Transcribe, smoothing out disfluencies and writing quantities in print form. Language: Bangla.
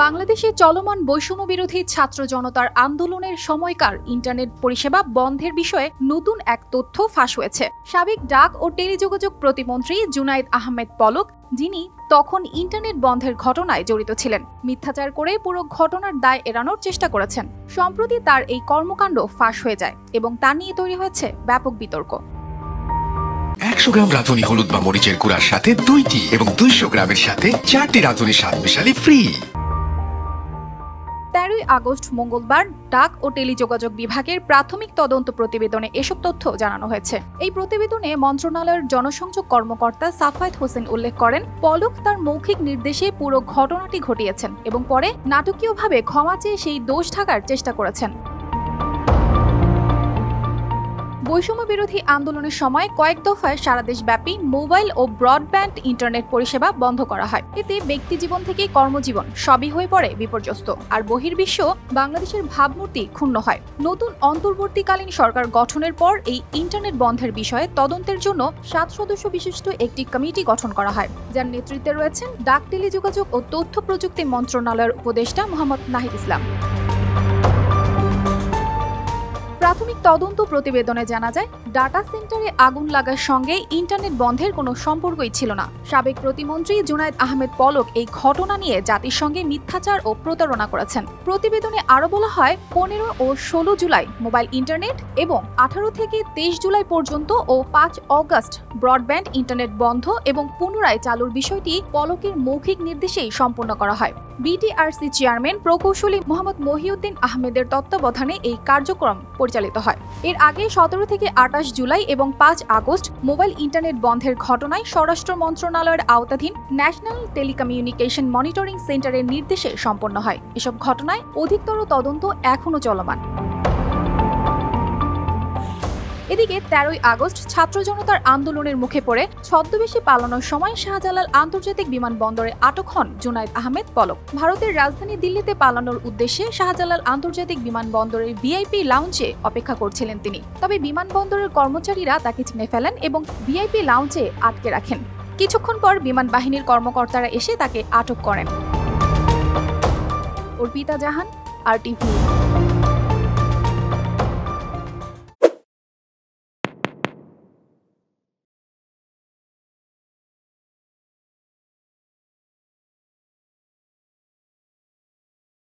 বাংলাদেশে চলমান বৈষম্য বিরোধী ছাত্র জনতার আন্দোলনের সময়কার ইন্টারনেট পরিষেবা বন্ধের বিষয়ে নতুন এক তথ্য ফাঁস হয়েছে। সাবেক ডাক ও টেলিযোগাযোগ প্রতিমন্ত্রী জুনাইদ আহমেদ পলক, যিনি তখন ইন্টারনেট বন্ধের ঘটনায় জড়িত ছিলেন, মিথ্যাচার করে পুরো ঘটনার দায় এড়ানোর চেষ্টা করেছেন। সম্প্রতি তার এই কর্মকাণ্ড ফাঁস হয়ে যায় এবং তা নিয়ে তৈরি হয়েছে ব্যাপক বিতর্ক। 100 গ্রাম রাঁধুনি হলুদ বা মরিচের গুঁড়ার সাথে 2টি এবং 200 গ্রামের সাথে 4টি রাঁধুনি স্বাদ মিশালি ফ্রি। 13 আগস্ট মঙ্গলবার ডাক ও টেলিযোগাযোগ বিভাগের প্রাথমিক তদন্ত প্রতিবেদনে এসব তথ্য জানানো হয়েছে। এই প্রতিবেদনে মন্ত্রণালয়ের জনসংযোগ কর্মকর্তা সাফায়েত হোসেন উল্লেখ করেন, পলক তার মৌখিক নির্দেশে পুরো ঘটনাটি ঘটিয়েছেন এবং পরে নাটকীয়ভাবে ক্ষমা চেয়ে সেই দোষ ঢাকার চেষ্টা করেছেন। বৈষম্য বিরোধী আন্দোলনের সময় কয়েক দফায় সারা দেশব্যাপী মোবাইল ও ব্রডব্যান্ড ইন্টারনেট পরিষেবা বন্ধ করা হয়। এতে ব্যক্তিজীবন থেকে কর্মজীবন সবই হয়ে পড়ে বিপর্যস্ত, আর বহির্বিশ্ব বাংলাদেশের ভাবমূর্তি ক্ষুণ্ণ হয়। নতুন অন্তর্বর্তীকালীন সরকার গঠনের পর এই ইন্টারনেট বন্ধের বিষয়ে তদন্তের জন্য 7 সদস্য বিশিষ্ট একটি কমিটি গঠন করা হয়, যার নেতৃত্বে রয়েছেন ডাক, টেলিযোগাযোগ ও তথ্য প্রযুক্তি মন্ত্রণালয়ের উপদেষ্টা মোহাম্মদ নাহিদ ইসলাম। প্রাথমিক তদন্ত প্রতিবেদনে জানা যায়, ডাটা সেন্টারে আগুন লাগার সঙ্গে ইন্টারনেট বন্ধের কোনো সম্পর্কই ছিল না। সাবেক প্রতিমন্ত্রী জুনাইদ আহমেদ পলক এই ঘটনা নিয়ে জাতিসংঘে মিথ্যাচার ও প্রতারণা করেছেন। প্রতিবেদনে আরও বলা হয়, 15 ও 16 জুলাই মোবাইল ইন্টারনেট এবং 18 থেকে 23 জুলাই পর্যন্ত ও 5 অগস্ট ব্রডব্যান্ড ইন্টারনেট বন্ধ এবং পুনরায় চালুর বিষয়টি পলকের মৌখিক নির্দেশেই সম্পন্ন করা হয়। বিটিআরসি চেয়ারম্যান প্রকৌশলী মোহাম্মদ মহিউদ্দিন আহমেদের তত্ত্বাবধানে এই কার্যক্রম পরিচালিত হয়। এর আগে 17 থেকে 28 জুলাই এবং 5 আগস্ট মোবাইল ইন্টারনেট বন্ধের ঘটনায় স্বরাষ্ট্র মন্ত্রণালয়ের আওতাধীন ন্যাশনাল টেলিকমিউনিকেশন মনিটরিং সেন্টারের নির্দেশে সম্পন্ন হয়। এসব ঘটনায় অধিকতর তদন্ত এখনও চলমান। এদিকে 13 আগস্ট ছাত্র জনতার আন্দোলনের মুখে পড়ে ছদ্মবেশে পালানোর সময় শাহজালাল আন্তর্জাতিক বিমানবন্দরে আটক হন জুনাইদ আহমেদ পলক। ভারতের রাজধানী দিল্লিতে পালানোর উদ্দেশ্যে শাহজালাল আন্তর্জাতিক বিমানবন্দরের ভিআইপি লাউঞ্জে অপেক্ষা করছিলেন তিনি। তবে বিমানবন্দরের কর্মচারীরা তাকে চিনে ফেলেন এবং ভিআইপি লাউঞ্জে আটকে রাখেন। কিছুক্ষণ পর বিমান বাহিনীর কর্মকর্তারা এসে তাকে আটক করেন। অর্পিতা জাহান, RTV।